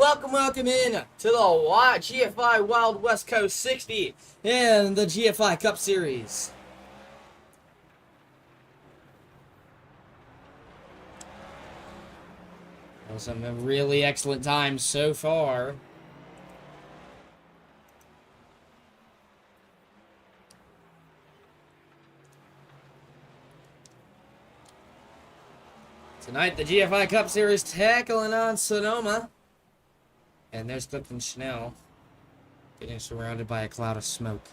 welcome in to the GFI Wild West Coast 60 in the GFI Cup Series. Some really excellent times so far. Tonight, the GFI Cup Series tackling on Sonoma. And there's Clifton Schnell getting surrounded by a cloud of smoke.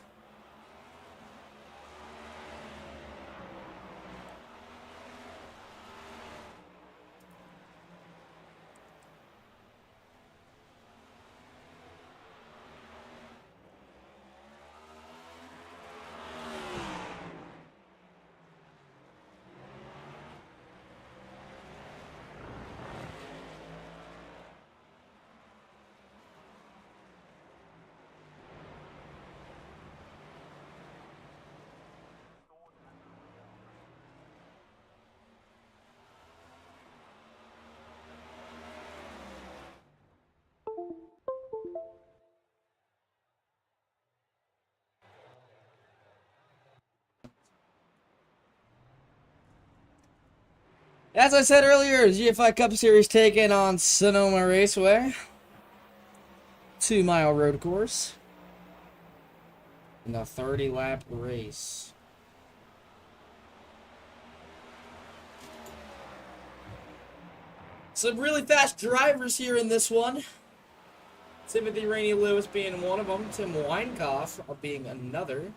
As I said earlier, GFI Cup Series taking on Sonoma Raceway. 2-mile road course. In a 30-lap race. Some really fast drivers here in this one. Timothy Rainey Lewis being one of them. Tim Weinkoff being another.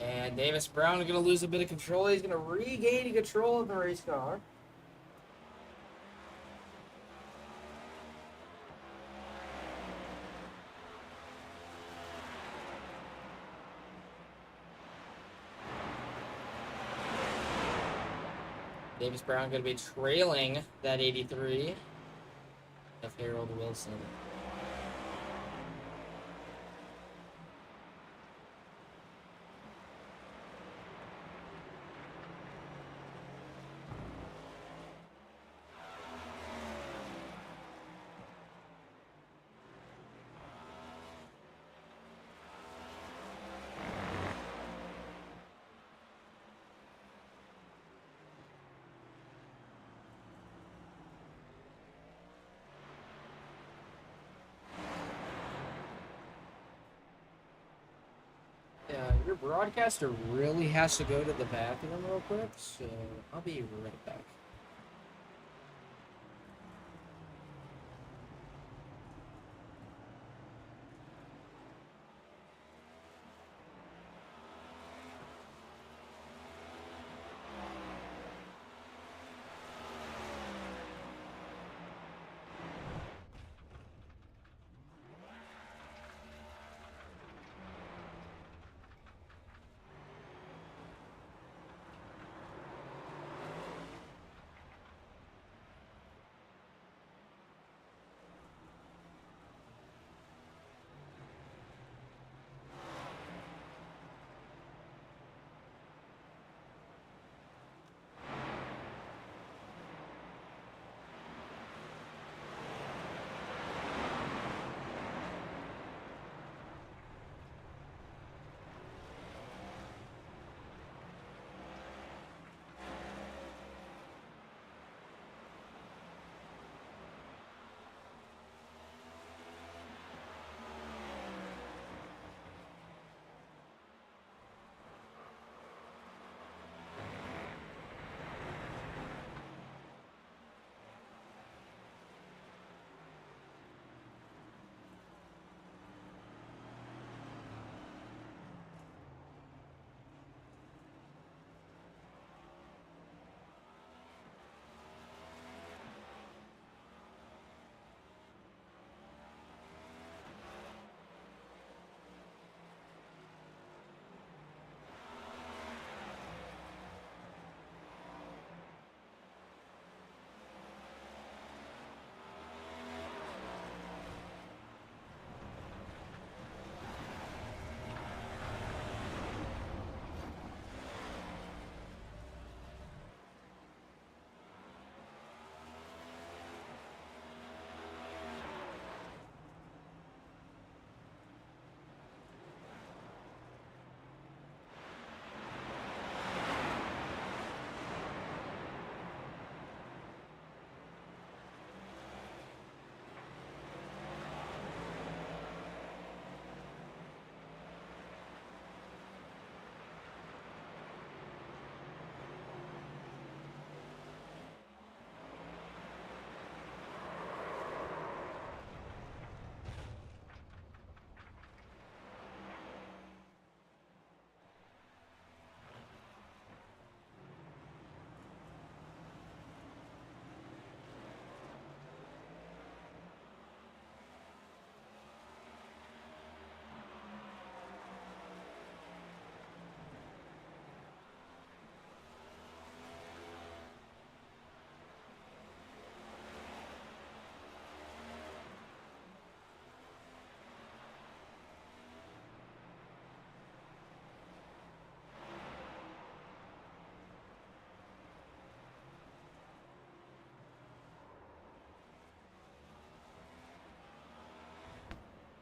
And Davis Brown is going to lose a bit of control. He's going to regain control of the race car. Davis Brown going to be trailing that 83 of Harold Wilson. Your broadcaster really has to go to the bathroom real quick, so I'll be right back.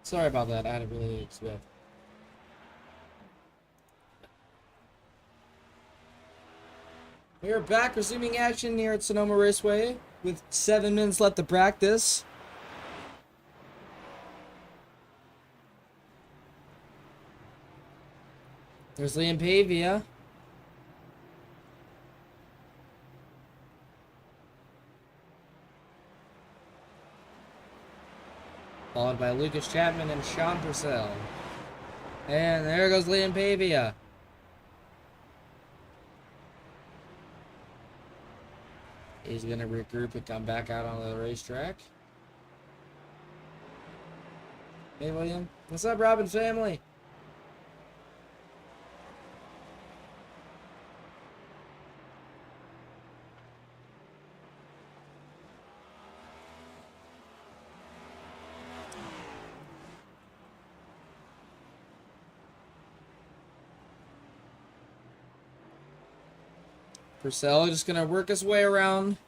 Sorry about that. I had to really expect. We are back, resuming action here at Sonoma Raceway with 7 minutes left to practice. There's Liam Pavia. Followed by Lucas Chapman and Sean Purcell. And there goes Liam Pavia. He's going to regroup and come back out onto the racetrack. Hey, William. What's up, Robin family? Purcell just going to work his way around.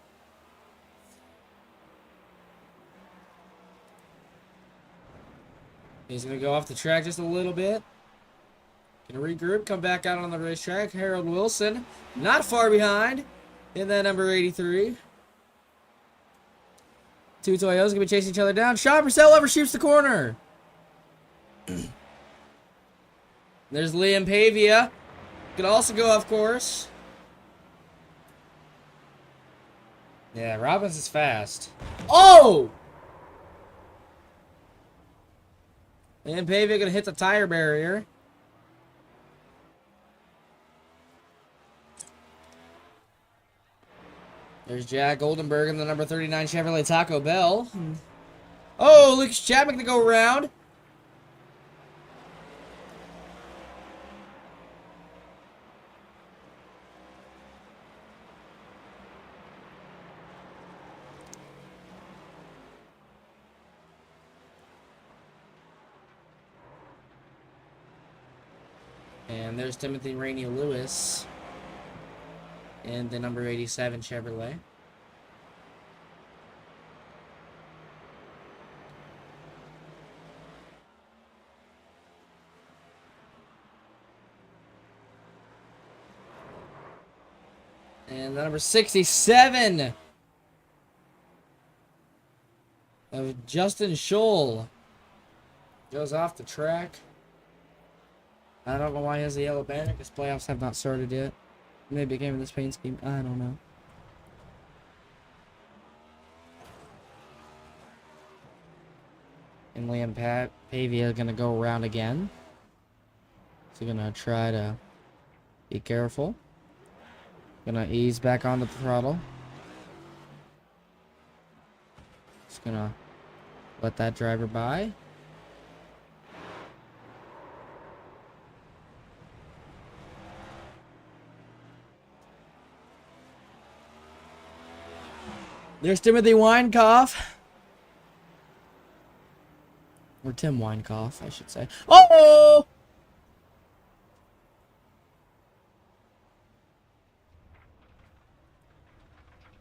He's going to go off the track just a little bit. Going to regroup, come back out on the racetrack. Harold Wilson, not far behind in that number 83. Two Toyotas going to be chasing each other down. Sean Purcell overshoots the corner. There's Liam Pavia. Could also go off course. Yeah, Robbins is fast. Oh! And Pavia gonna hit the tire barrier. There's Jack Goldenberg in the number 39 Chevrolet Taco Bell. Oh, Lucas Chapman gonna go around. And there's Timothy Rainey Lewis in the number 87 Chevrolet. And the number 67 of Justin Scholl goes off the track. I don't know why he has a yellow banner, because playoffs have not started yet. Maybe it came in this paint scheme. I don't know. And Liam Pavia is going to go around again. So going to try to be careful. Going to ease back on the throttle. Just going to let that driver by. There's Timothy Weinkoff. Or Tim Weinkoff, I should say. Oh!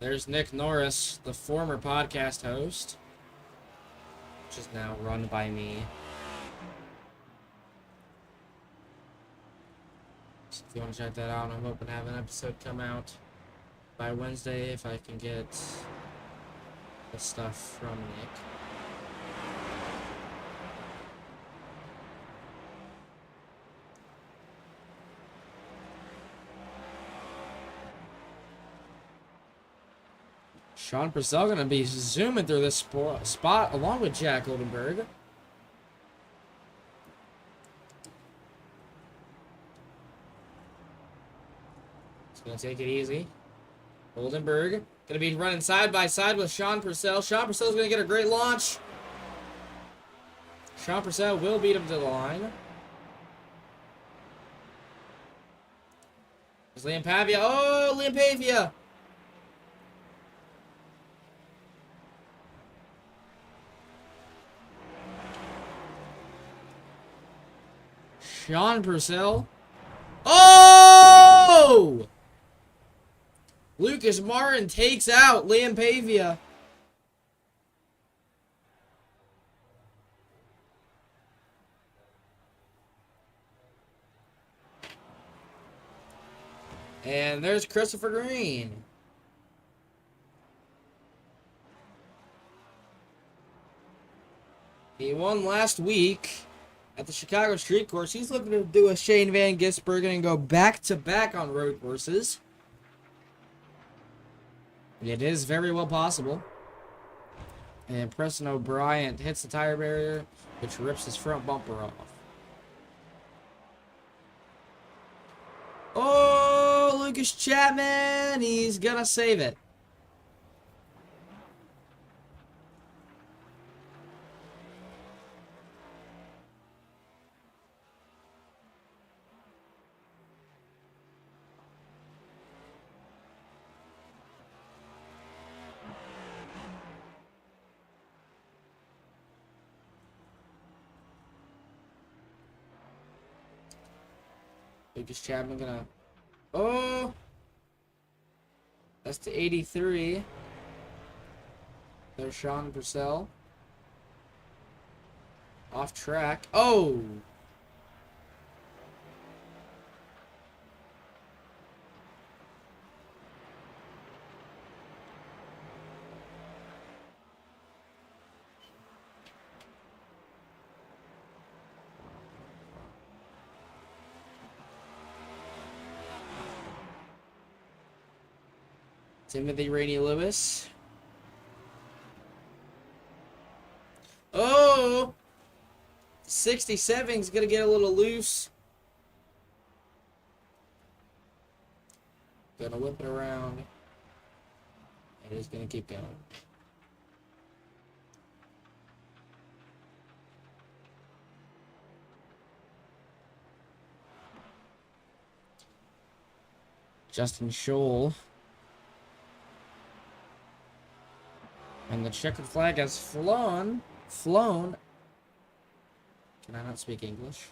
There's Nick Norris, the former podcast host, which is now run by me. So if you want to check that out, I'm hoping to have an episode come out by Wednesday if I can get the stuff from Nick. Sean Purcell going to be zooming through this spot along with Jack Goldenberg. He's going to take it easy. Goldenberg going to be running side by side with Sean Purcell. Sean Purcell's going to get a great launch. Sean Purcell will beat him to the line. There's Liam Pavia. Oh, Liam Pavia! Sean Purcell. Oh! Lucas Martin takes out Liam Pavia. And there's Christopher Green. He won last week at the Chicago Street Course. He's looking to do a Shane Van Gisbergen and go back-to-back on road courses. It is very well possible. And Preston O'Brien hits the tire barrier, which rips his front bumper off. Oh, Lucas Chapman! He's gonna save it. Lucas Chapman gonna... Oh! That's the 83. There's Sean Purcell. Off track. Oh! Timothy Rainey Lewis. Oh! 67 is going to get a little loose. Gonna whip it around. And it's going to keep going. Justin Scholl. And the checkered flag has flown. Can I not speak English?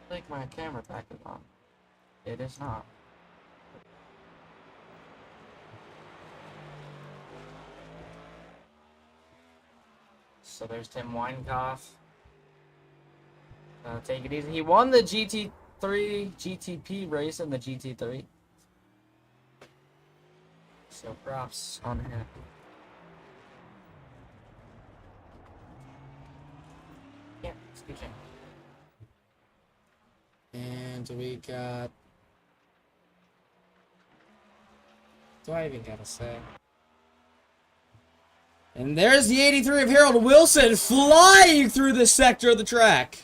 I think my camera back is on. It is not. So there's Tim Weinkoff. Take it easy. He won the GT3 GTP race in the GT3. So props on him. Yeah, excuse me. And we got... Do I even gotta say? And there's the 83 of Harold Wilson flying through this sector of the track.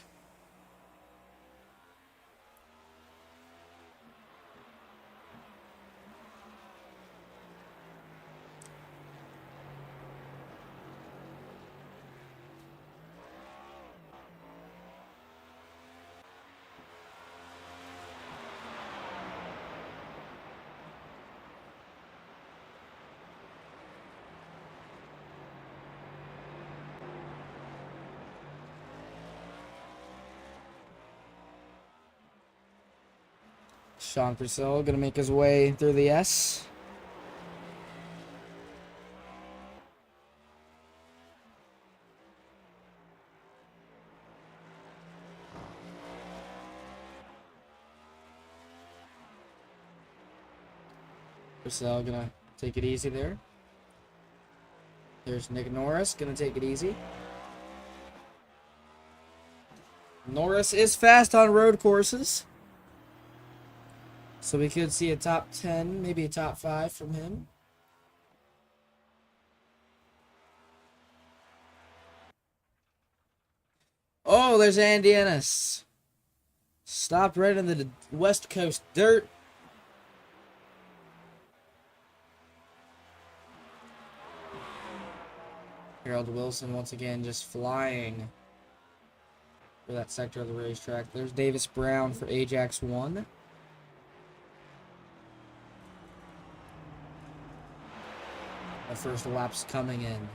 Sean Purcell gonna make his way through the S. Purcell gonna take it easy there. There's Nick Norris gonna take it easy. Norris is fast on road courses. So we could see a top 10, maybe a top 5 from him. Oh, there's Andy Ennis. Stopped right in the West Coast dirt. Harold Wilson once again just flying for that sector of the racetrack. There's Davis Brown for Ajax 1. The first lap's coming in.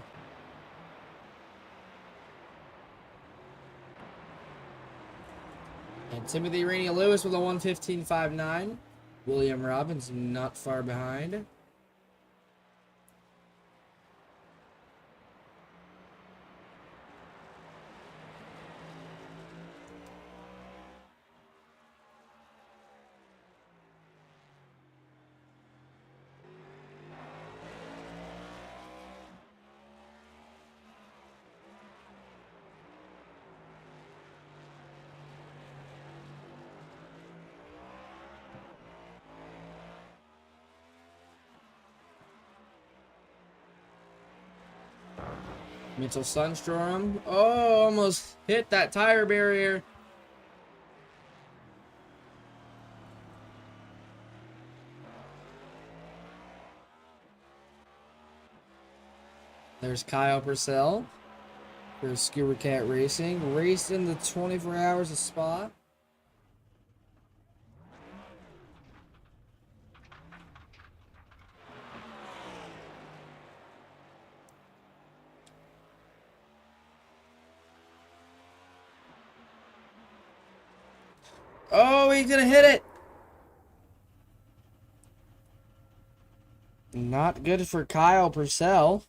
And Timothy Rainey Lewis with a 1:15.59. William Robbins not far behind. Mitchell Sundstrom. Oh, almost hit that tire barrier. There's Kyle Purcell for Skewer Cat Racing. Raced in the 24 hours of Spa. Oh, he's gonna hit it. Not good for Kyle Purcell.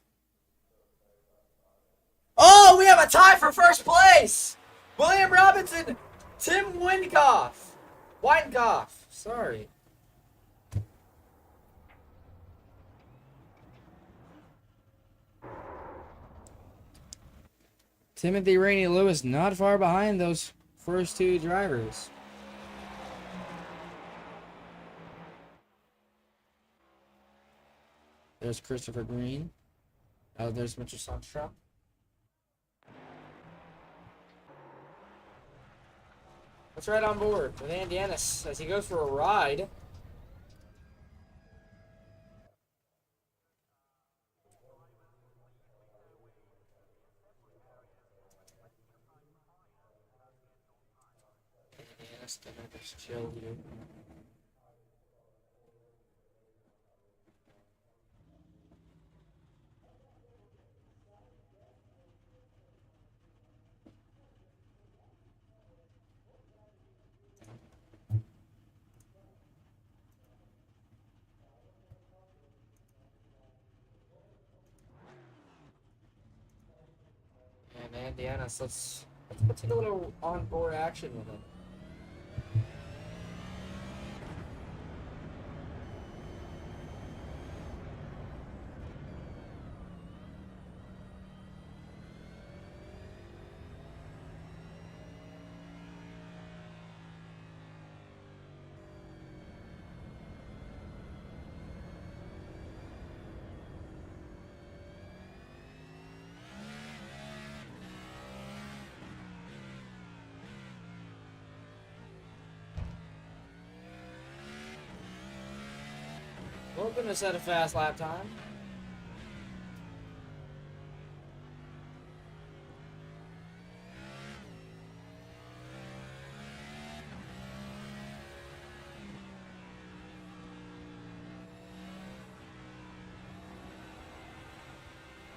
Oh, we have a tie for first place. William Robinson, Tim Weinkoff. Sorry. Timothy Rainey Lewis not far behind those first two drivers. There's Christopher Green. Oh, there's Mitchell Sundstrom. Let's ride on board with Andy Ennis as he goes for a ride. Andy Ennis gonna just chill here. And Andy Ennis, let's take a little on-board action with him. Hoping to set a fast lap time.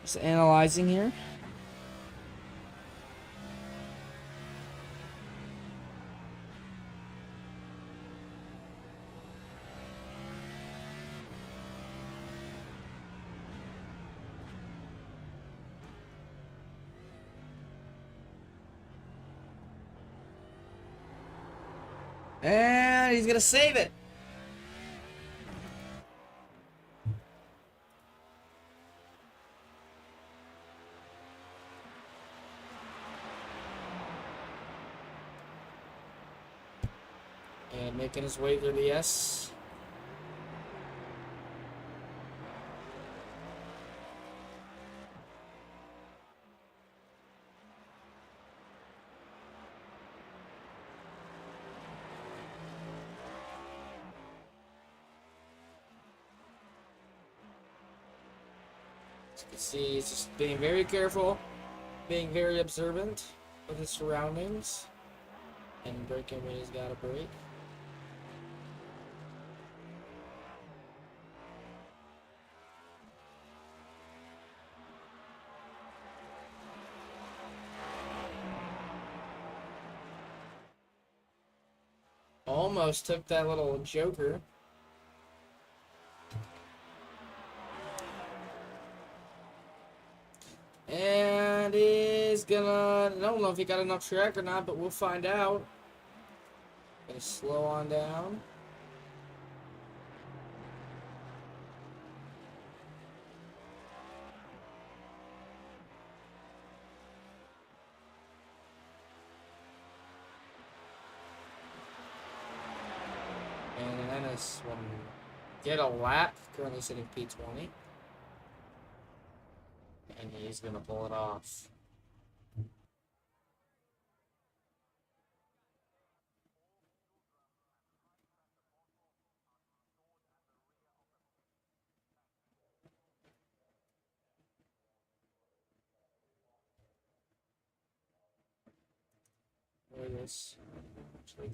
Just analyzing here. And he's gonna save it. And making his way through the S. As you can see, he's just being very careful, being very observant of his surroundings, and braking when he's got to brake. Almost took that little joker. And he's gonna, I don't know if he got enough track or not, but we'll find out. Gonna slow on down. And Ennis will get a lap, currently sitting P20. And he's gonna pull it off. Look at this. Actually,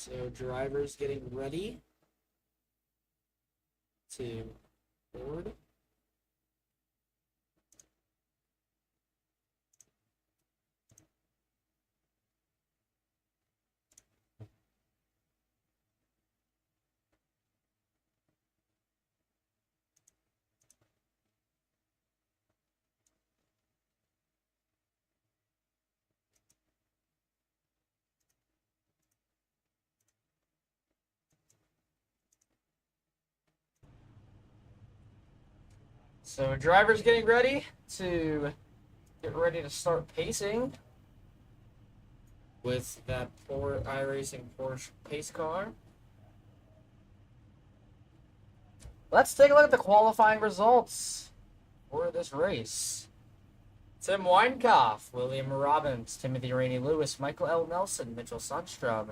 so drivers getting ready to board. So drivers getting ready to start pacing with that iRacing Porsche pace car. Let's take a look at the qualifying results for this race. Tim Weinkauf, William Robbins, Timothy Rainey Lewis, Michael L. Nelson, Mitchell Sundstrom,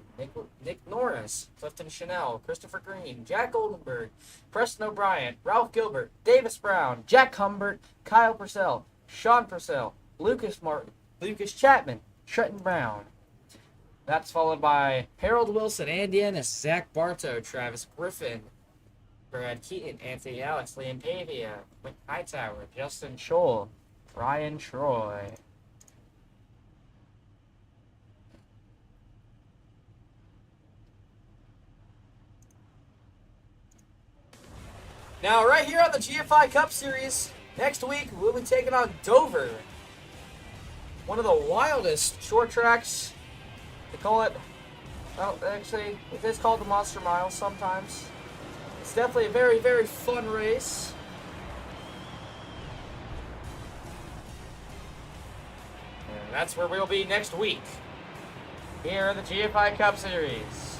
Nick Norris, Clifton Chanel, Christopher Green, Jack Oldenburg, Preston O'Brien, Ralph Gilbert, Davis Brown, Jack Humbert, Kyle Purcell, Sean Purcell, Lucas Martin, Lucas Chapman, Trenton Brown. That's followed by Harold Wilson, Andy Ennis, Zach Bartow, Travis Griffin, Brad Keaton, Anthony Alex, Liam Pavia, Mike Hightower, Justin Scholl, Ryan Troy. Now, right here on the GFI Cup Series, next week we'll be taking on Dover. One of the wildest short tracks. They call it, well, actually, it is called the Monster Mile sometimes. It's definitely a very, very fun race. And that's where we'll be next week, here in the GFI Cup Series.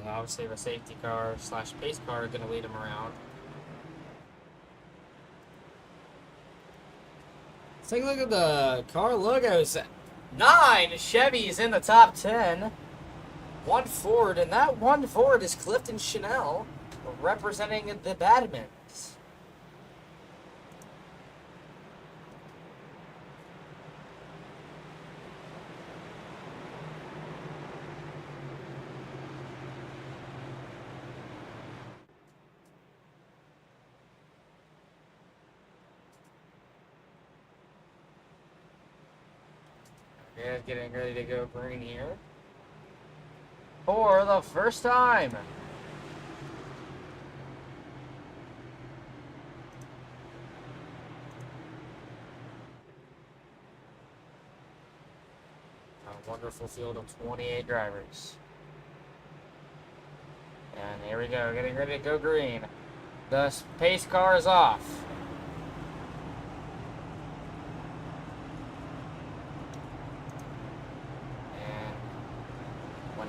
obviously the safety car / pace car are going to lead him around. Let's take a look at the car logos. 9 Chevys in the top 10. 1 Ford, and that 1 Ford is Clifton Chanel, representing the Badmans. Yeah, getting ready to go green here. For the first time. A wonderful field of 28 drivers. And here we go, getting ready to go green. The pace car is off.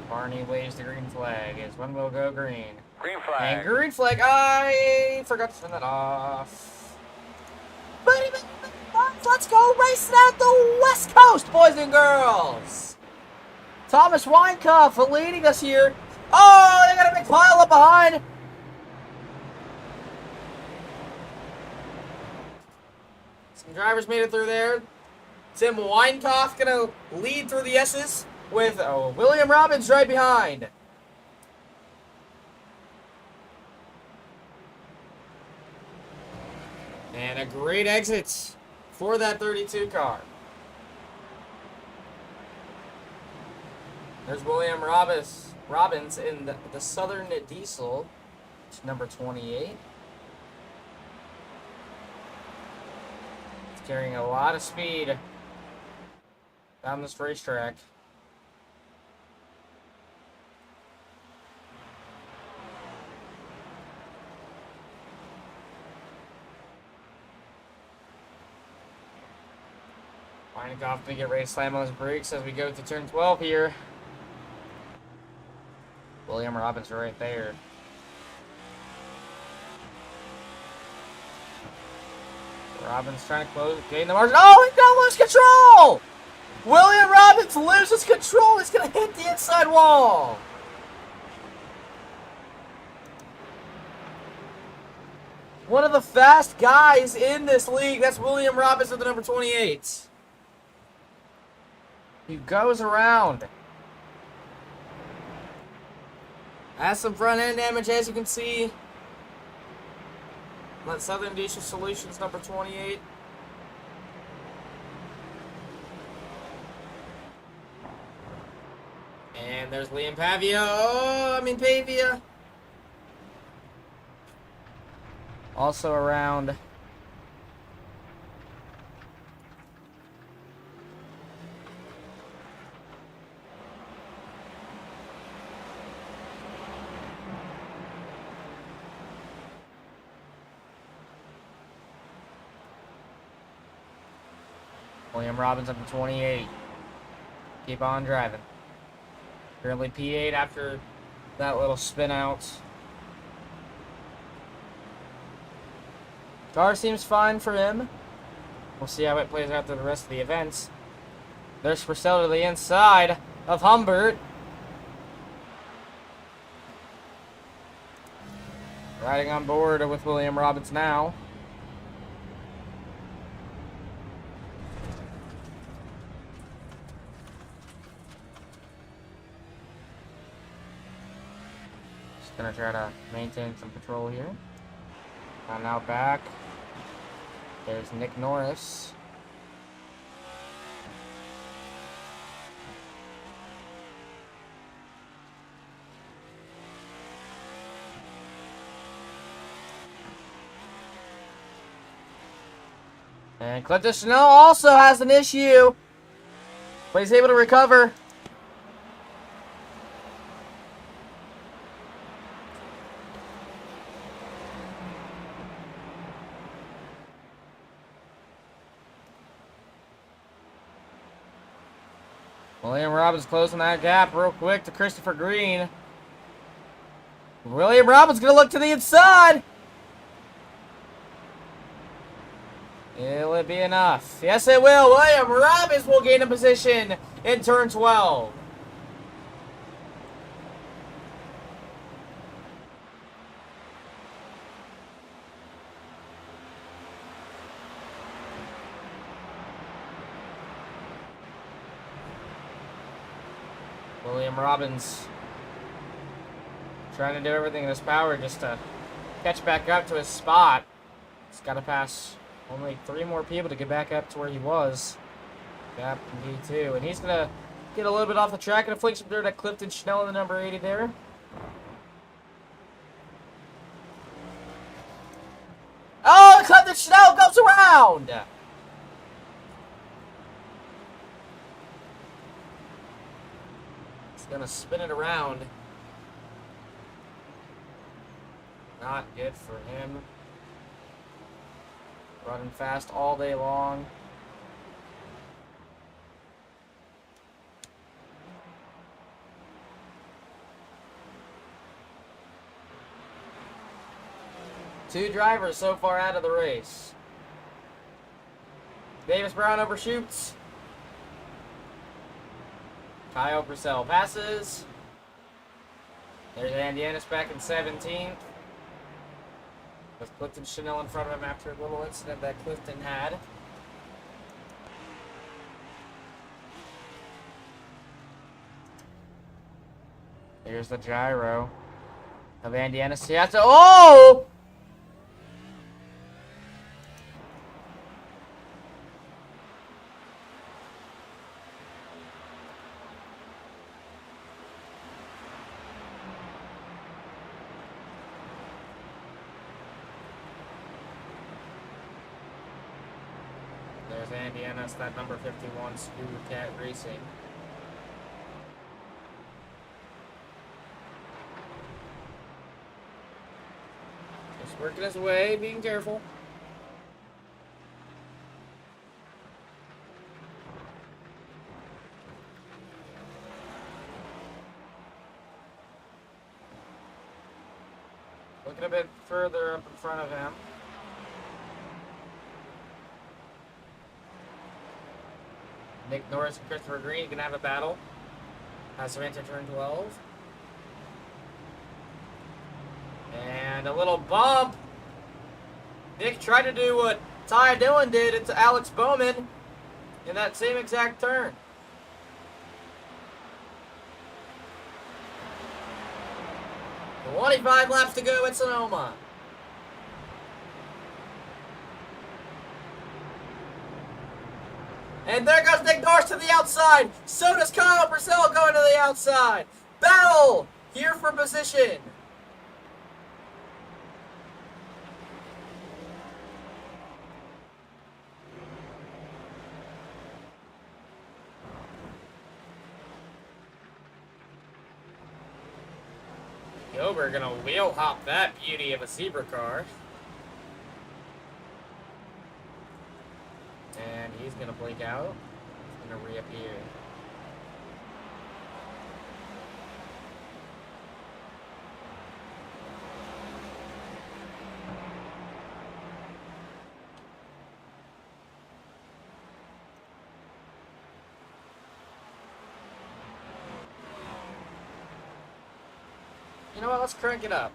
Barney waves the green flag is when we'll go green. Green flag. And green flag, I forgot to turn that off. Let's go racing at the West Coast, boys and girls. Thomas Weinkauf leading us here. Oh, they got a big pile up behind. Some drivers made it through there. Tim Weinkauf gonna lead through the S's, with William Robbins right behind. And a great exit for that 32 car. There's William Robbins in the Southern Diesel, number 28. It's carrying a lot of speed down this racetrack. Weinkauf to get ready to slam on his brakes as we go to turn 12 here. William Robbins right there. Robbins trying to gain the margin. Oh, he's gonna lose control! William Robbins loses control. He's gonna hit the inside wall. One of the fast guys in this league. That's William Robbins with the number 28. He goes around. Has some front end damage, as you can see. Let Southern Diesel Solutions number 28. And there's Liam Pavia. Pavia. Also around. William Robbins up to 28. Keep on driving. Currently P8 after that little spin out. Car seems fine for him. We'll see how it plays out through the rest of the events. There's Purcell to the inside of Humbert. Riding on board with William Robbins now. Gonna try to maintain some control here. And now back. There's Nick Norris. And Clifton Chanel also has an issue, but he's able to recover. William Robbins closing that gap real quick to Christopher Green. William Robbins going to look to the inside. Will it be enough? Yes, it will. William Robbins will gain a position in turn 12. William Robbins trying to do everything in his power just to catch back up to his spot. He's got to pass only 3 more people to get back up to where he was. Gap in D2. And he's going to get a little bit off the track and flick some dirt at Clifton Schnell in the number 80 there. Oh, Clifton Schnell goes around! He's going to spin it around. Not good for him. Running fast all day long. Two drivers so far out of the race. Davis Brown overshoots. Kyle Purcell passes. There's Andy Ennis back in 17th. With Clifton Schnell in front of him after a little incident that Clifton had. Here's the gyro of Andy Ennis. He has to. Oh! There's Andy Ennis, that number 51 Screw Cat Racing. Just working his way, being careful. Looking a bit further up in front of him. Nick Norris and Christopher Green can have a battle as we enter turn 12. And a little bump. Nick tried to do what Ty Dillon did to Alex Bowman in that same exact turn. The 25 laps to go at Sonoma. And there goes Nick Norris to the outside. So does Kyle Purcell going to the outside. Battle here for position. Gilbert gonna wheel hop that beauty of a zebra car. And he's going to blink out. He's going to reappear. You know what? Let's crank it up.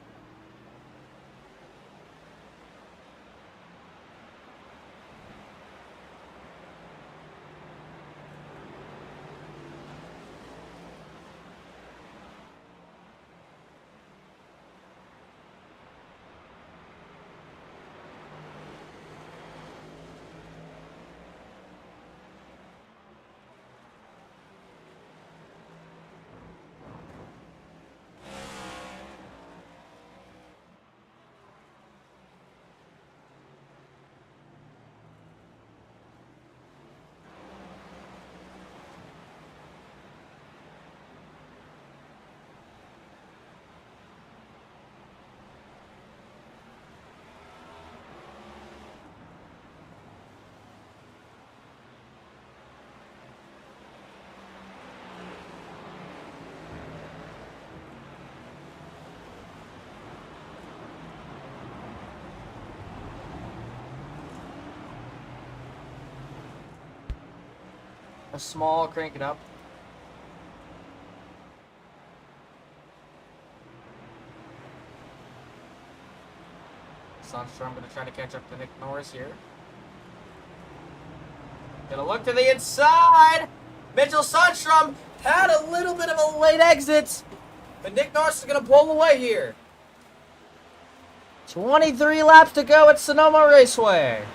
A small, crank it up. Sundstrom going to try to catch up to Nick Norris here. Gonna look to the inside. Mitchell Sundstrom had a little bit of a late exit, but Nick Norris is gonna pull away here. 23 laps to go at Sonoma Raceway.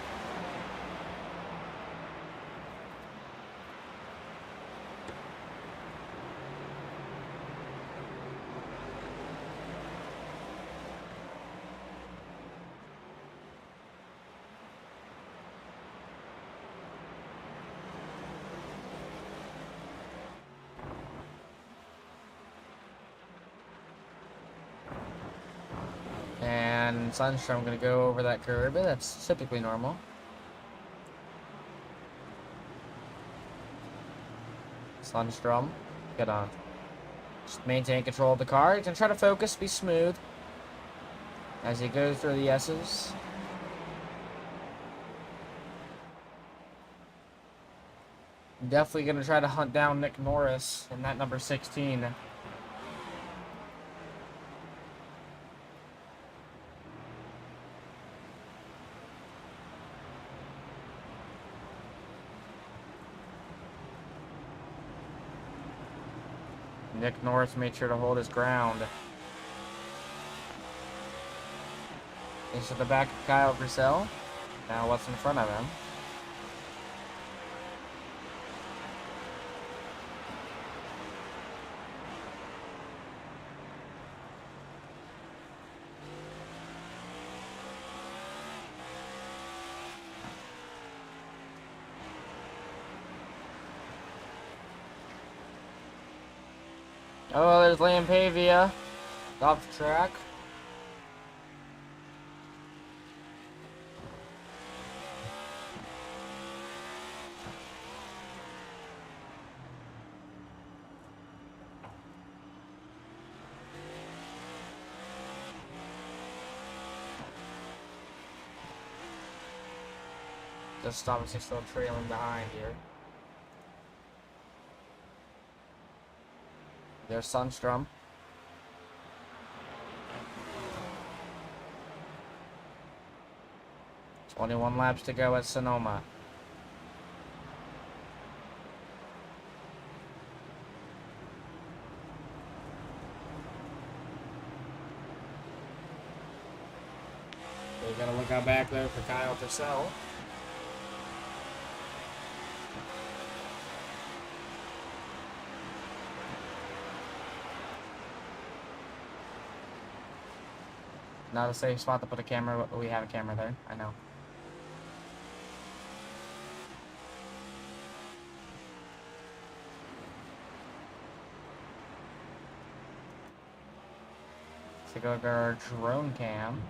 And Sundstrom going to go over that curb, and that's typically normal. Sundstrom, get on. Just maintain control of the car. He's going to try to focus, be smooth as he goes through the S's. Definitely going to try to hunt down Nick Norris in that number 16. Nick Norris made sure to hold his ground. Into the back of Kyle Grissel. Now what's in front of him? Oh, there's Liam Pavia off the track. Just obviously still trailing behind here. There's Sundstrom. "21 laps to go at Sonoma." We gotta look out back there for Kyle Purcell. Not a safe spot to put a camera. We have a camera there. I know. Let's go to our drone cam.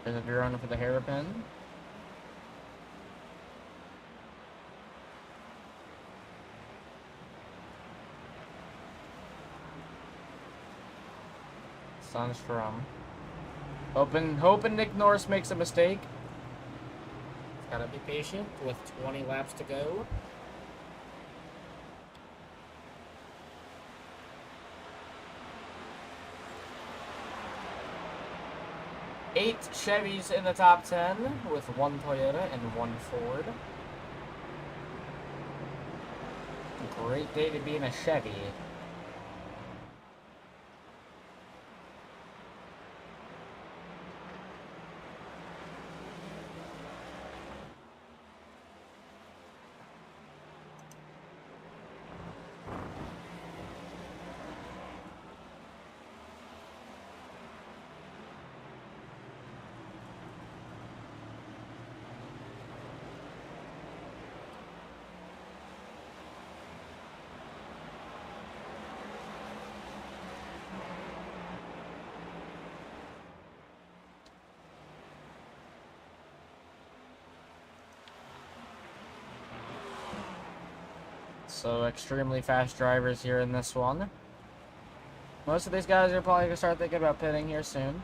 There's a drone for the hairpin. Sundstrom. Hoping Nick Norris makes a mistake. Gotta be patient with 20 laps to go. Eight Chevys in the top 10 with one Toyota and one Ford. Great day to be in a Chevy. So extremely fast drivers here in this one. Most of these guys are probably going to start thinking about pitting here soon,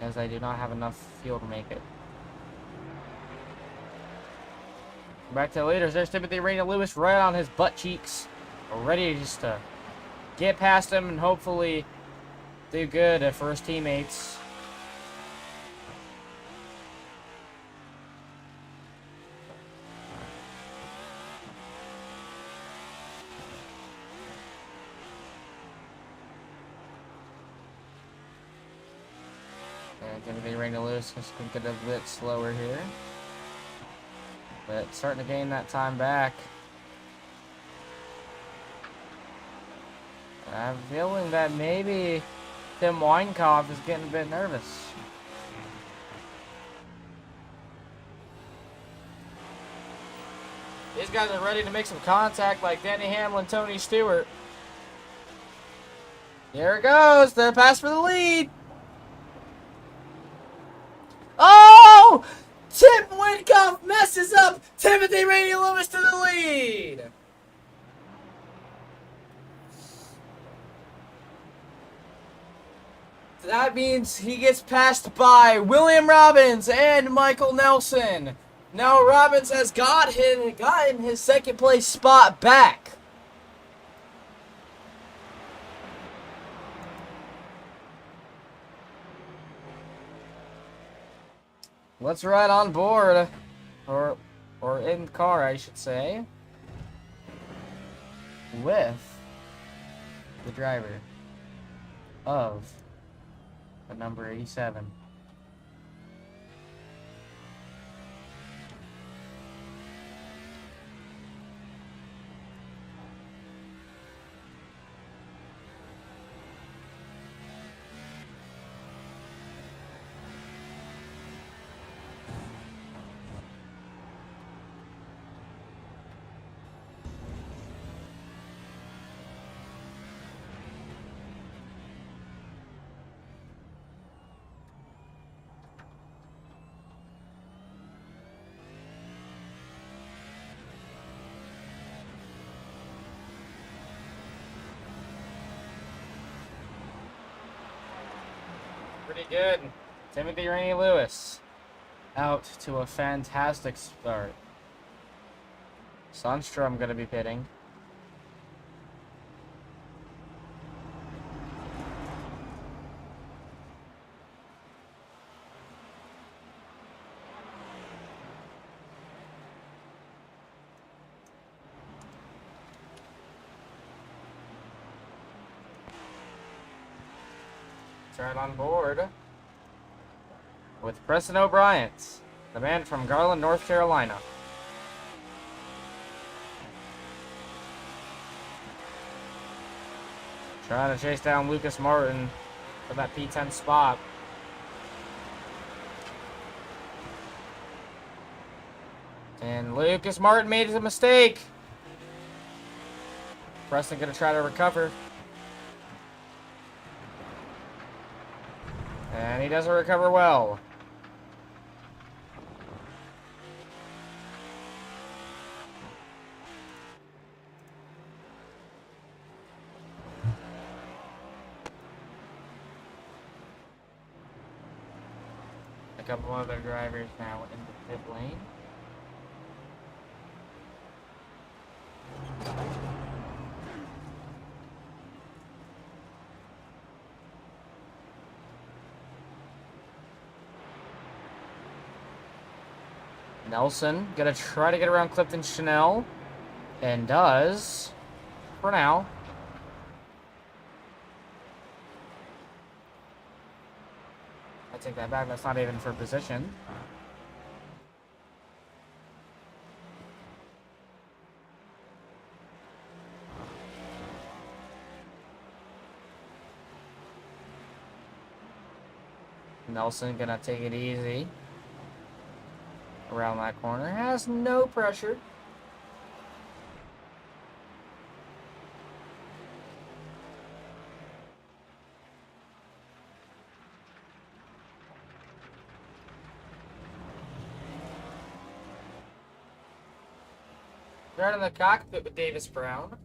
as they do not have enough fuel to make it. Back to the leaders. There's Timothy Rainey Lewis right on his butt cheeks, ready just to get past him and hopefully do good for his teammates. And Timothy Rainey Lewis is going to get a bit slower here, but starting to gain that time back. I have a feeling that maybe Tim Weinkauf is getting a bit nervous. These guys are ready to make some contact like Danny Hamlin, Tony Stewart. Here it goes. The pass for the lead. Oh! Tim Weinkauf messes up. Timothy Rainey Lewis to the lead. That means he gets passed by William Robbins and Michael Nelson. Now Robbins has gotten his second place spot back. Let's ride on board, or in car, I should say, with the driver of the number 87. Pretty good. Timothy Rainey Lewis out to a fantastic start. Sundstrom going to be pitting. Right on board with Preston O'Brien, the man from Garland, North Carolina. Trying to chase down Lucas Martin for that P10 spot. And Lucas Martin made a mistake. Preston gonna try to recover. And he doesn't recover well. A couple other drivers now in the pit lane. Nelson gonna try to get around Clifton Chanel, and does for now. I take that back. That's not even for position. Nelson gonna take it easy around that corner. Has no pressure. Right in the cockpit with Davis Brown.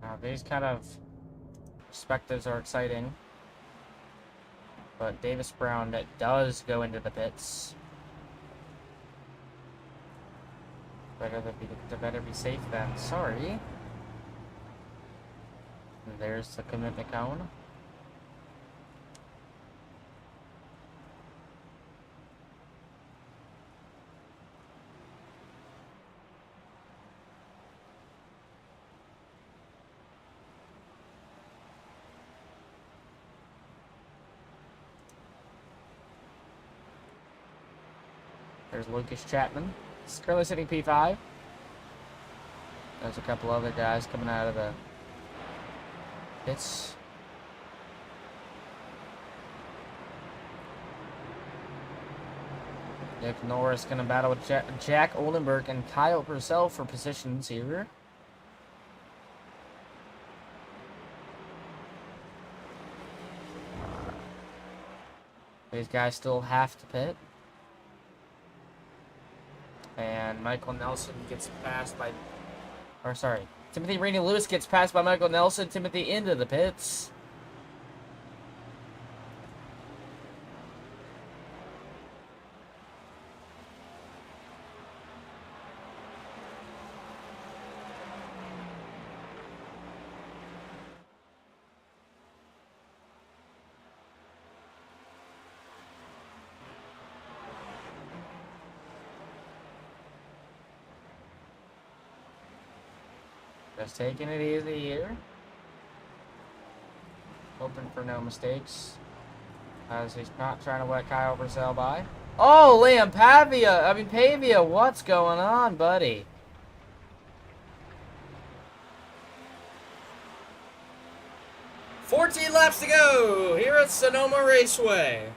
Now, these kind of perspectives are exciting. But Davis Brown does go into the pits. Better be safe then. Sorry. And there's the commitment cone. There's Lucas Chapman. He's currently sitting P5. There's a couple other guys coming out of the pits. Nick Norris going to battle with Jack Oldenburg and Kyle Purcell for positions here. These guys still have to pit. And Michael Nelson gets passed by... Or, sorry. Timothy Rainey Lewis gets passed by Michael Nelson. Timothy into the pits. Just taking it easy here. Hoping for no mistakes. As he's not trying to let Kyle Purcell by. Oh, Liam Pavia, what's going on, buddy? "14 laps to go here at Sonoma Raceway."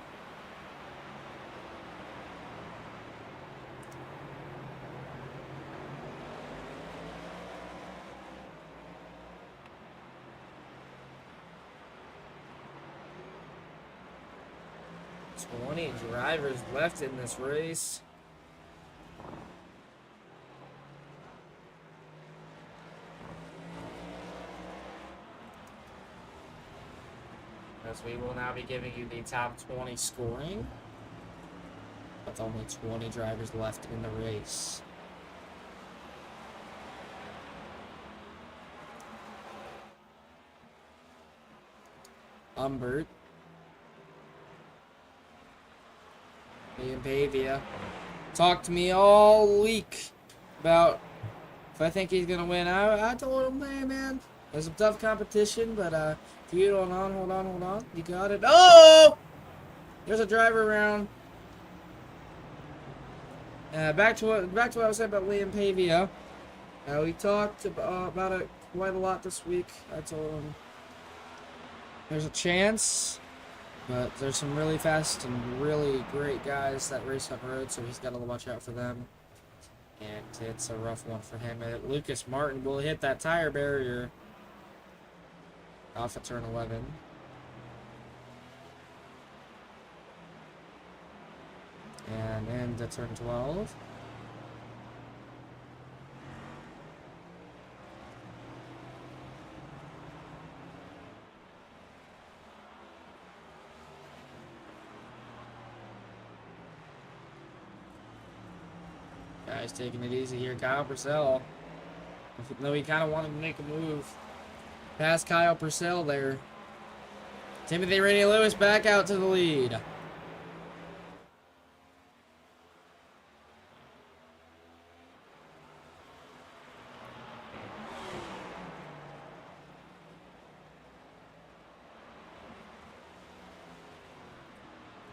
Drivers left in this race. As we will now be giving you the top 20 scoring. With only 20 drivers left in the race. Humbert. Liam Pavia talked to me all week about if I think he's gonna win. I told him, hey man, there's some tough competition, but if you hold on, you got it. Oh, there's a driver around. Back to what I was saying about Liam Pavia. We talked about it quite a lot this week. I told him there's a chance. But there's some really fast and really great guys that race on road, so he's got to watch out for them. And it's a rough one for him. Lucas Martin will hit that tire barrier off of turn 11. And into turn 12. Guys taking it easy here. Kyle Purcell. Though he kind of wanted to make a move. Past Kyle Purcell there. Timothy Rainey Lewis back out to the lead.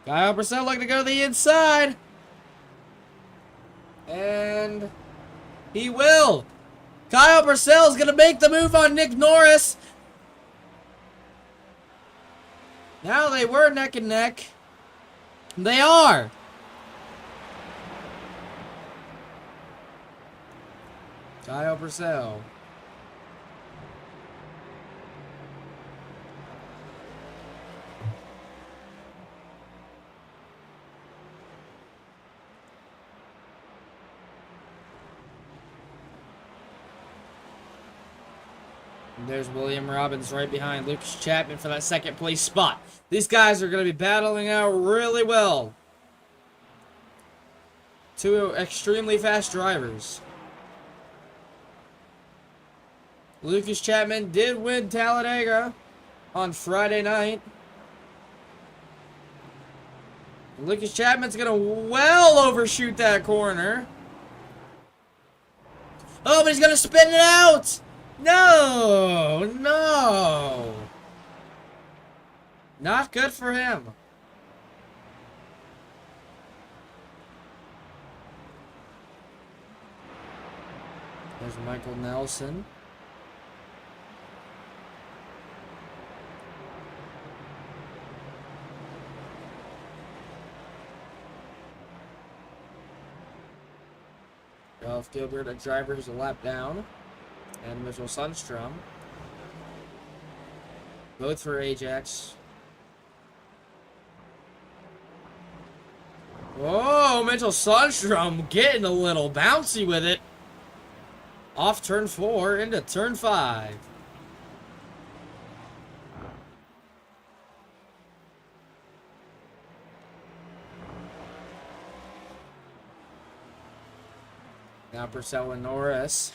Kyle Purcell looking to go to the inside. And he will. Kyle Purcell is going to make the move on Nick Norris. Now they were neck and neck. They are. Kyle Purcell. There's William Robbins right behind Lucas Chapman for that second place spot. These guys are going to be battling out really well. Two extremely fast drivers. Lucas Chapman did win Talladega on Friday night. Lucas Chapman's going to well overshoot that corner. Oh, but he's going to spin it out! No! No! Not good for him. There's Michael Nelson. Ralph Gilbert, a driver who's a lap down. And Mitchell Sundstrom. Both for Ajax. Whoa, Mitchell Sundstrom getting a little bouncy with it. Off turn 4 into turn 5. Now Purcell and Norris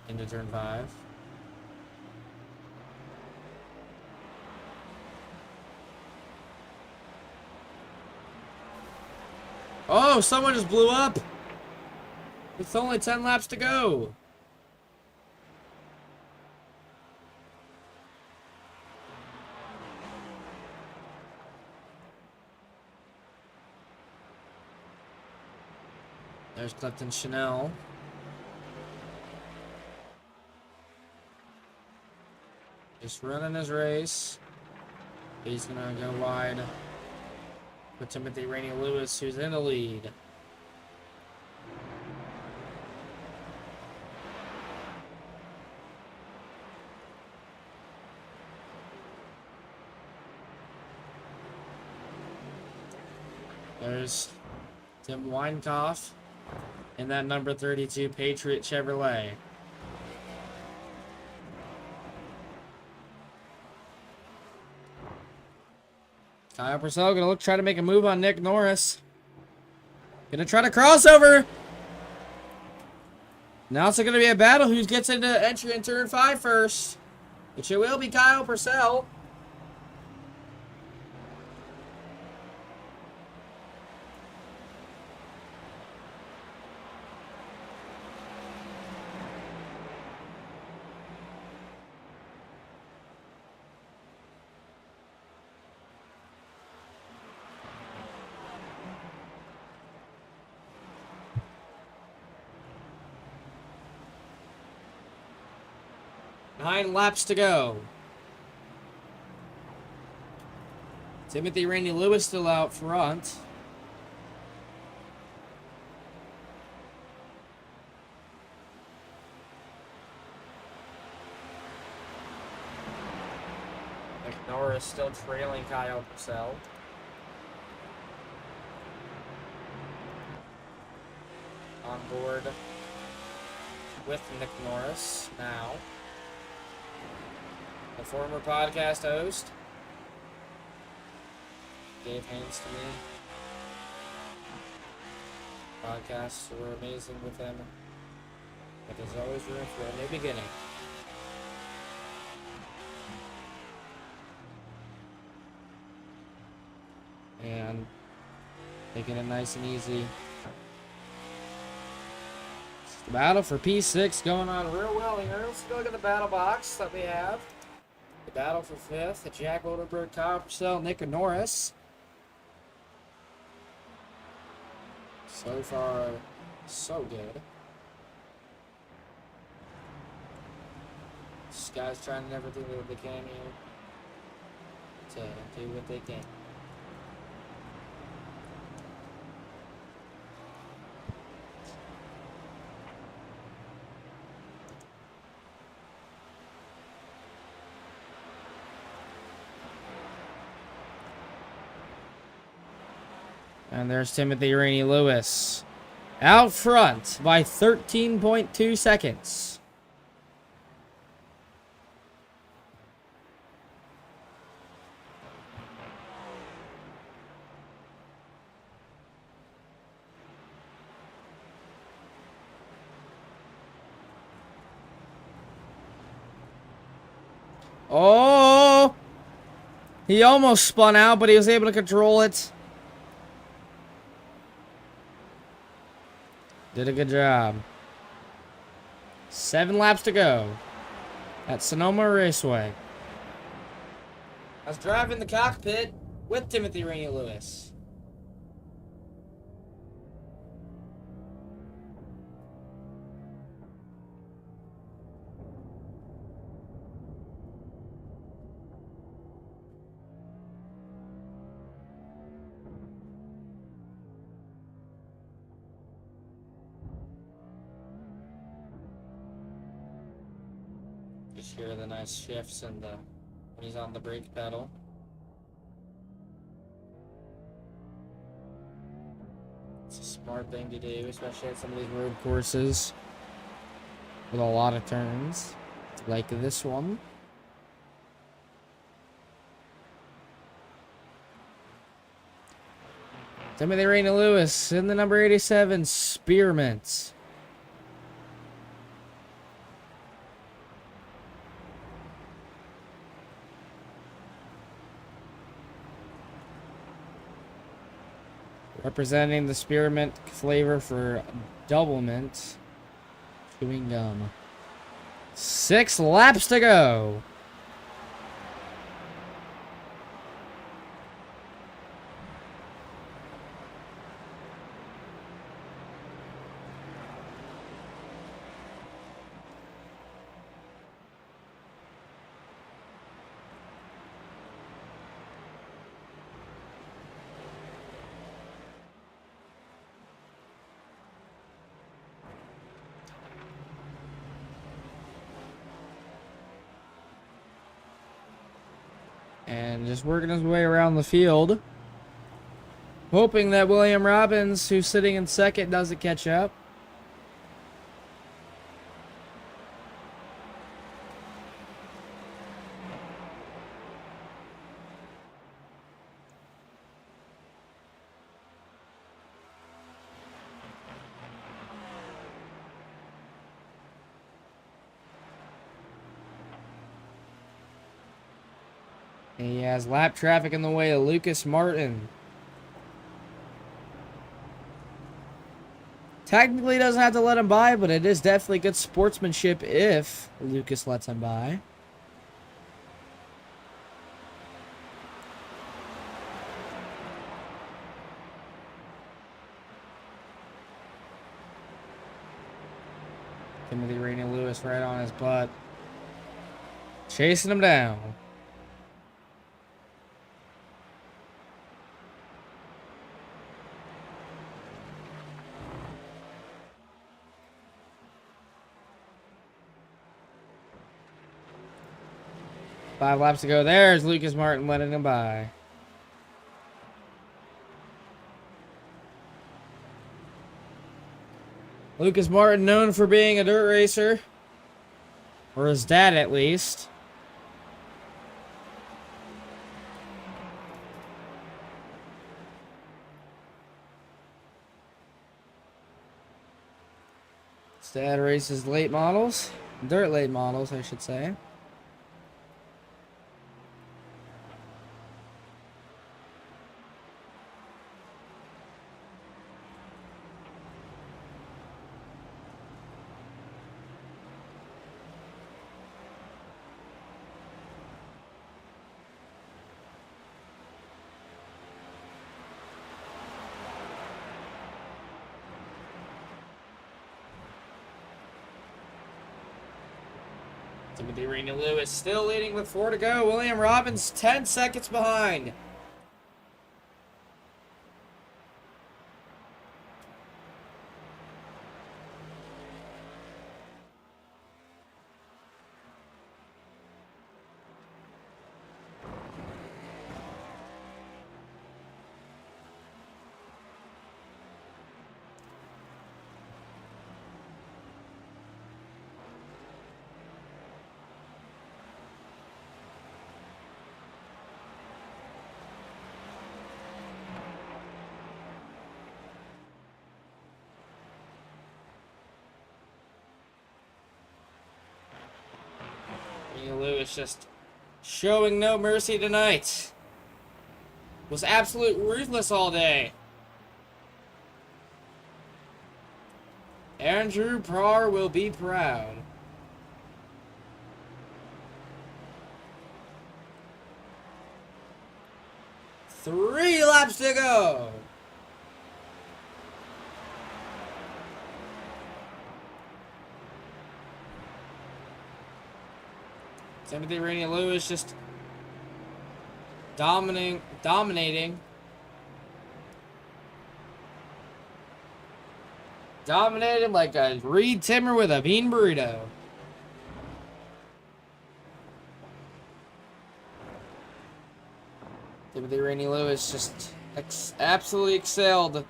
into turn 5. Oh, someone just blew up. It's only 10 laps to go. There's Clifton Chanel. Just running his race. He's gonna go wide with Timothy Rainey Lewis, who's in the lead. There's Tim Weinkoff in that number 32 Patriot Chevrolet. Kyle Purcell gonna try to make a move on Nick Norris. Gonna try to crossover. Now it's gonna be a battle who gets into entry in turn 5 first. Which it will be Kyle Purcell. Nine laps to go. Timothy Rainey Lewis still out front. Nick Norris still trailing Kyle Purcell. On board with Nick Norris now. The former podcast host, Dave Hainsley. Podcasts were amazing with him, but there's always room for a new beginning. And taking it nice and easy. The battle for P6 going on real well here. Let's go look at the battle box that we have. The battle for 5th, Jack Oldenburg, Kyle Purcell, Nick Norris. So far, so good. This guy's trying everything that they can here to do what they can. And there's Timothy Rainey Lewis. Out front by 13.2 seconds. Oh! He almost spun out, but he was able to control it. Did a good job. 7 laps to go at Sonoma Raceway. I was driving the cockpit with Timothy Rainey Lewis. Just hear the nice shifts and when he's on the brake pedal. It's a smart thing to do, especially at some of these road courses with a lot of turns, like this one. Timothy Rainey Lewis in the number 87 Spearmint. Representing the spearmint flavor for double mint chewing gum. 6 laps to go. And just working his way around the field. Hoping that William Robbins, who's sitting in second, doesn't catch up. He has lap traffic in the way of Lucas Martin. Technically doesn't have to let him by, but it is definitely good sportsmanship if Lucas lets him by. Timothy Rainey Lewis right on his butt. Chasing him down. Five laps to go. There's Lucas Martin letting him by. Lucas Martin, known for being a dirt racer. Or his dad, at least. His dad races late models. Dirt late models, I should say. Timothy Rainey Lewis still leading with 4 to go. William Robbins 10 seconds behind. Lewis just showing no mercy tonight. Was absolute ruthless all day. Andrew Parr will be proud. Three laps to go. Timothy Rainey Lewis just dominating. Dominated like a Reed Timmer with a bean burrito. Timothy Rainey Lewis just absolutely excelled.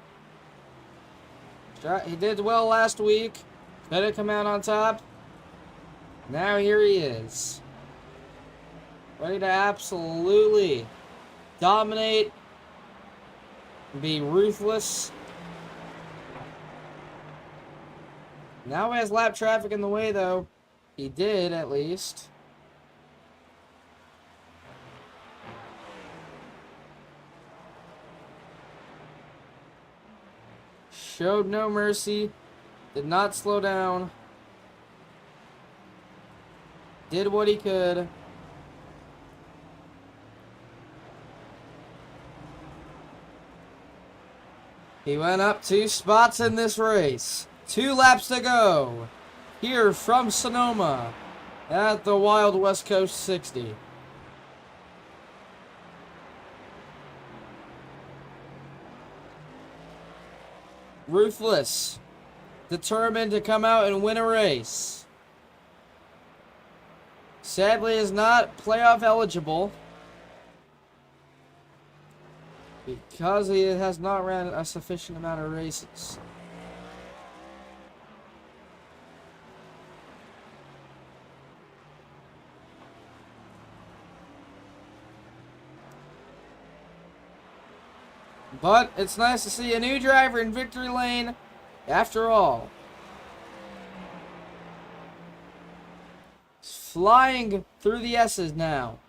He did well last week. Could have come out on top. Now here he is. Ready to absolutely dominate, be ruthless. Now he has lap traffic in the way, though. He did, at least. Showed no mercy. Did not slow down. Did what he could. He went up 2 spots in this race. 2 laps to go. Here from Sonoma at the Wild West Coast 60. Ruthless. Determined to come out and win a race. Sadly is not playoff eligible. Because he has not ran a sufficient amount of races. But it's nice to see a new driver in victory lane after all. He's flying through the S's now.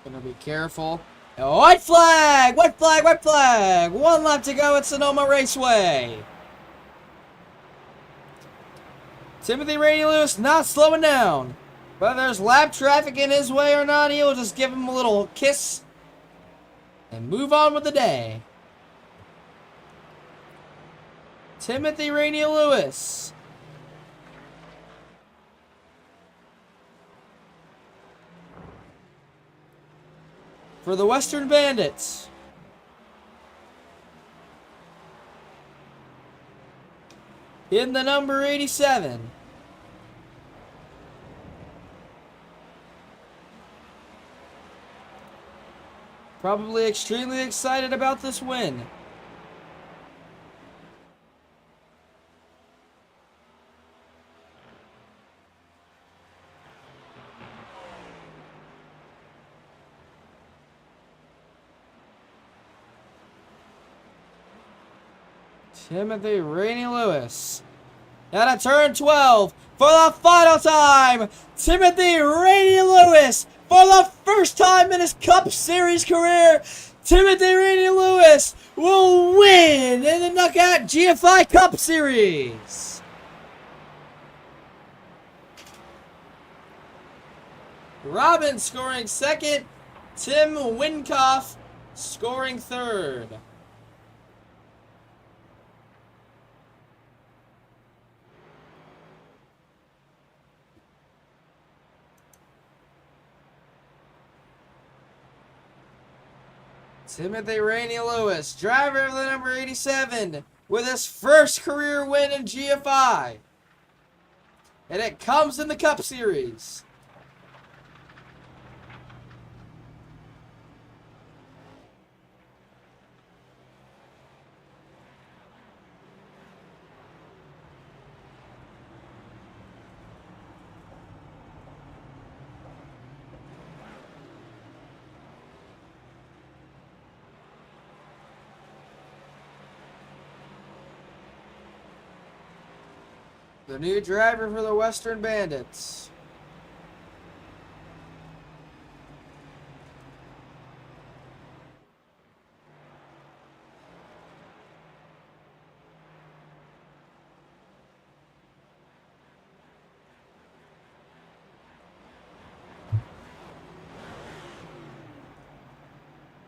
Gonna be careful. Oh, white flag! White flag! White flag! 1 lap to go at Sonoma Raceway. Timothy Rainey Lewis not slowing down. Whether there's lap traffic in his way or not, he'll just give him a little kiss and move on with the day. Timothy Rainey Lewis. For the Western Bandits. In the number 87. Probably extremely excited about this win. Timothy Rainey Lewis. At a turn 12 for the final time. Timothy Rainey Lewis, for the first time in his Cup Series career, Timothy Rainey Lewis will win in the Knockout GFI Cup Series. Robin scoring second. Tim Winkoff scoring third. Timothy Rainey Lewis, driver of the number 87, with his first career win in GFI. And it comes in the Cup Series. The new driver for the Western Bandits.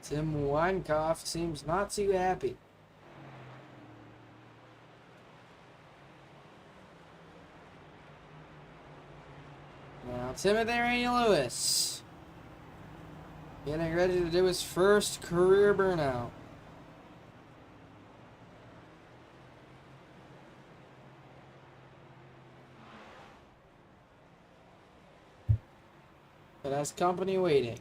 Tim Weinkoff seems not too happy. Now Timothy Rainey Lewis getting ready to do his first career burnout. But has company waiting.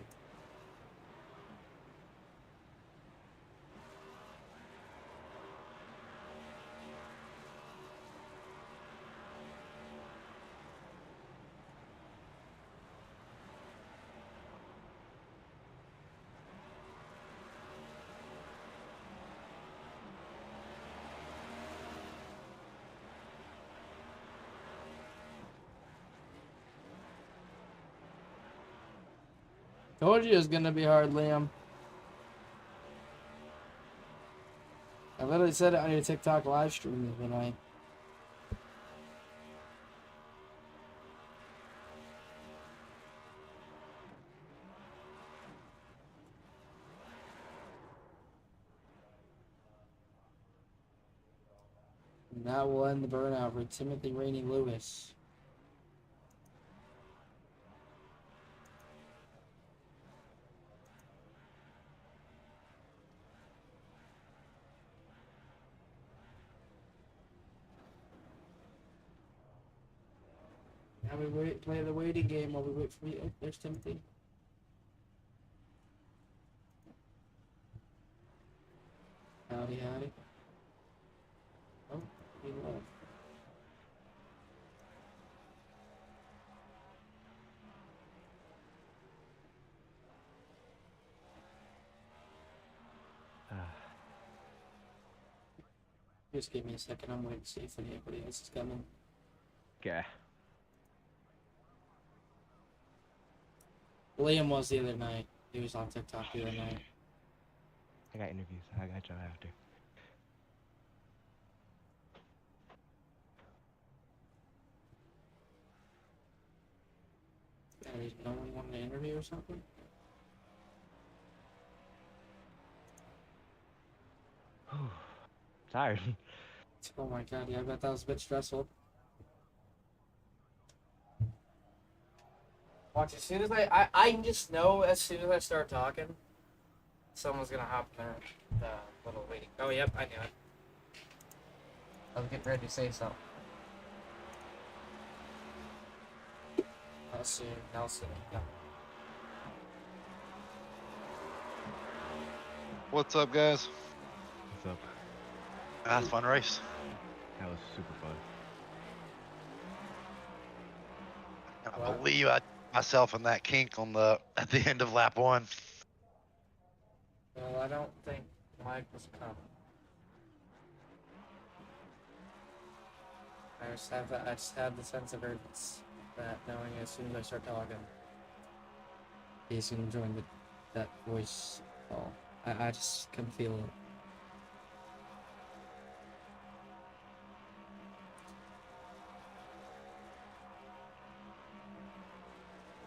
Told you it was gonna be hard, Liam. I literally said it on your TikTok live stream the other night. And that will end the burnout for Timothy Rainey Lewis. Now we play the waiting game while we wait for you. Oh, there's Timothy. Howdy, howdy. Oh, he left. Just give me a second. I'm waiting to see if anybody else is coming. Okay. Liam was the other night. He was on TikTok the other night. I got interviews. I got y'all after. No one wanted an interview or something? Tired. Oh my god, yeah, I bet that was a bit stressful. Watch, as soon as I just know as soon as I start talking, someone's gonna hop in the little waiting. Oh, yep, I knew it. I was getting ready to say something. Nelson, yeah. What's up, guys? What's up? That's fun race. That was super fun. I What? believe I myself in that kink on the at the end of lap 1. Well, I don't think Mike was coming. I just had the sense of urgency that knowing as soon as I start talking, he's gonna join that voice call. I just can feel it.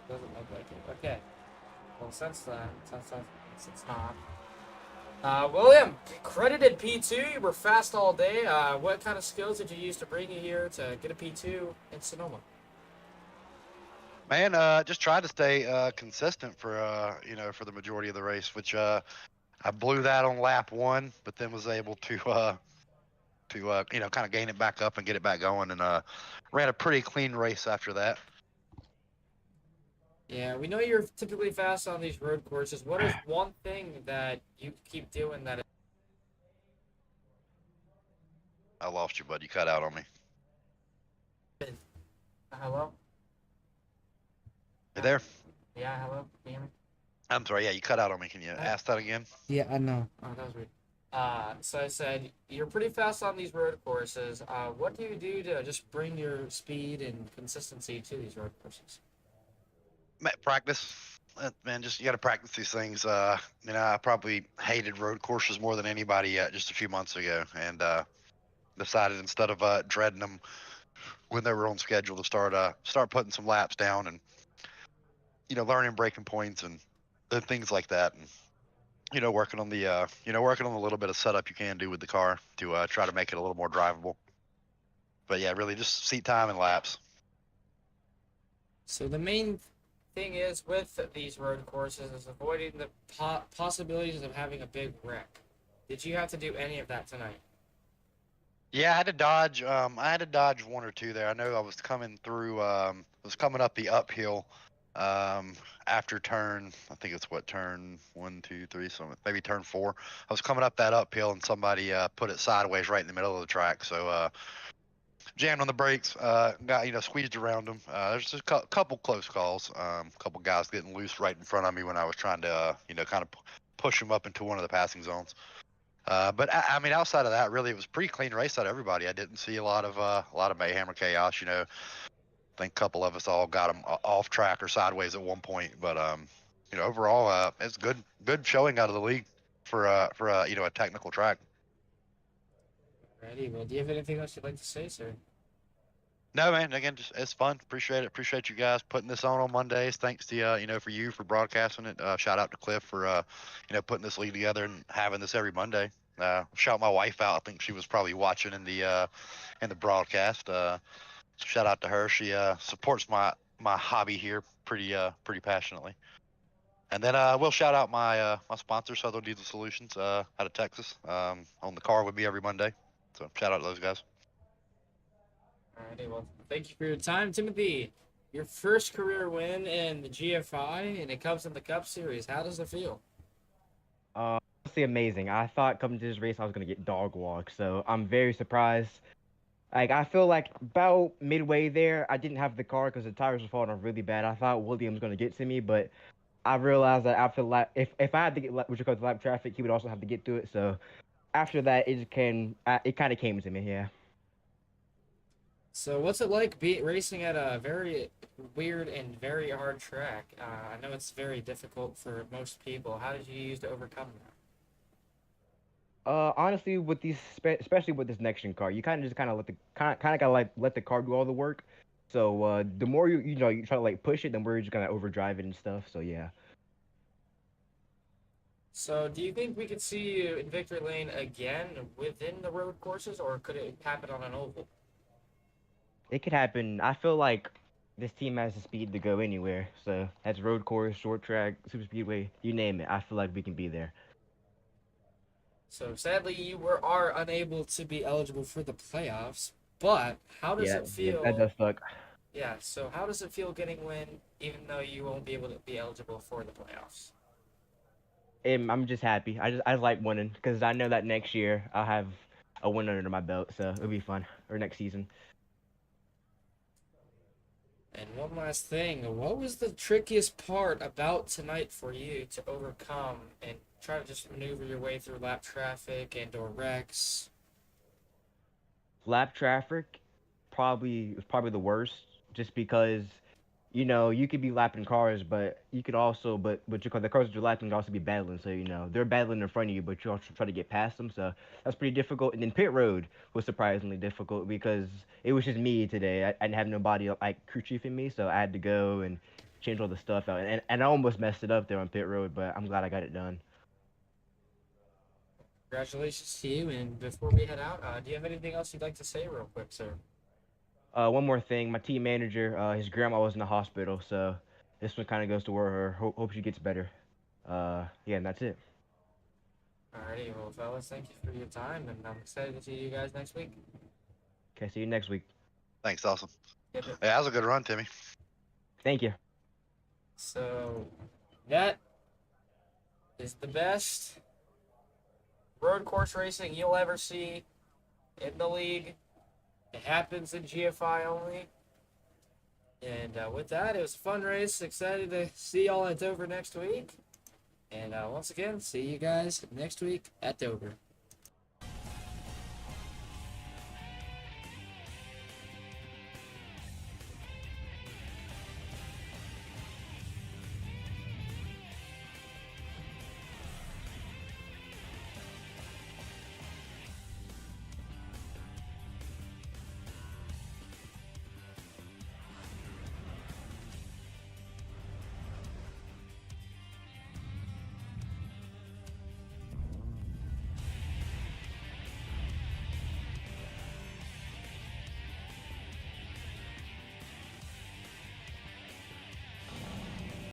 Doesn't look like it. Okay. Well, since it's not. William, credited P2. You were fast all day. What kind of skills did you use to bring you here to get a P2 in Sonoma? Man, just tried to stay consistent for for the majority of the race, which I blew that on lap 1, but then was able to kind of gain it back up and get it back going, and ran a pretty clean race after that. Yeah, we know you're typically fast on these road courses. What is one thing that you keep doing that? I lost you, bud. You cut out on me. Hello? You there? Yeah, hello? Can you hear me? I'm sorry. Yeah, you cut out on me. Can you ask that again? Yeah, I know. Oh, that was weird. So I said, you're pretty fast on these road courses. What do you do to just bring your speed and consistency to these road courses? Practice. Man, just you got to practice these things. I probably hated road courses more than anybody just a few months ago, and decided instead of dreading them when they were on schedule to start putting some laps down and learning breaking points and things like that, and working on the working on a little bit of setup you can do with the car to try to make it a little more drivable. But yeah, really just seat time and laps. So the main thing is with these road courses is avoiding the possibilities of having a big wreck. Did you have to do any of that tonight? Yeah, I had to dodge. I had to dodge one or two there. I know I was coming through. Was coming up the uphill. After turn, I think it's what turn 1, 2, 3, so maybe turn 4. I was coming up that uphill and somebody put it sideways right in the middle of the track. So jammed on the brakes. Got squeezed around them. There's just a couple close calls. A couple guys getting loose right in front of me when I was trying to kind of push them up into one of the passing zones. But I mean, outside of that, really, it was a pretty clean race out of everybody. I didn't see a lot of mayhem or chaos. I think a couple of us all got them off track or sideways at one point. But overall, it's good showing out of the league for a technical track. Ready. Well, do you have anything else you'd like to say, sir? No, man. Again, just it's fun. Appreciate it. Appreciate you guys putting this on Mondays. Thanks to for you for broadcasting it. Shout out to Cliff for putting this league together and having this every Monday. Shout my wife out. I think she was probably watching in the broadcast. Shout out to her. She supports my hobby here pretty passionately. And then we'll shout out my sponsor, Southern Diesel Solutions, out of Texas, on the car with me every Monday. So shout out to those guys. Alrighty, well, thank you for your time, Timothy. Your first career win in the GFI, and it comes in the Cup Series. How does it feel? Honestly amazing. I thought coming to this race I was gonna get dog walked, so I'm very surprised. Like I feel like about midway there, I didn't have the car because the tires were falling off really bad. I thought William was gonna get to me, but I realized that after lap, if I had to get what you call the lap traffic, he would also have to get through it. So after that, it kind of came to me. Yeah. So, what's it like racing at a very weird and very hard track? I know it's very difficult for most people. How did you use to overcome that? Honestly, with these, especially with this next gen car, you kind of let the kind of gotta like let the car do all the work. So the more you try to like push it, the more you're just gonna overdrive it and stuff. So yeah. So, do you think we could see you in victory lane again within the road courses, or could it happen on an oval? It could happen. I feel like this team has the speed to go anywhere. So that's road course, short track, super speedway, you name it. I feel like we can be there. So, sadly, are unable to be eligible for the playoffs. But how does Yeah, it feel? that does suck. Yeah. So, how does it feel getting win, even though you won't be able to be eligible for the playoffs? I'm just happy. I just like winning because I know that next year I'll have a win under my belt, so it'll be fun. Or next season. And one last thing, what was the trickiest part about tonight for you to overcome and try to just maneuver your way through lap traffic and or wrecks? Lap traffic was probably the worst, just because you know, you could be lapping cars, but you could also, but the cars that you're lapping could also be battling. So you know, they're battling in front of you, but you also try to get past them. So that's pretty difficult. And then pit road was surprisingly difficult because it was just me today. I didn't have nobody like crew chiefing me, so I had to go and change all the stuff out. And I almost messed it up there on pit road, but I'm glad I got it done. Congratulations to you. And before we head out, do you have anything else you'd like to say, real quick, sir? One more thing, my team manager, his grandma was in the hospital, so this one kind of goes to her. Hope she gets better. Yeah, and that's it. Alrighty, well, fellas, thank you for your time, and I'm excited to see you guys next week. Okay, see you next week. Thanks, awesome. Yep. Yeah, that was a good run, Timmy. Thank you. So, that is the best road course racing you'll ever see in the league. It happens in GFI only. And with that, it was a fun race. Excited to see y'all at Dover next week. And once again, see you guys next week at Dover.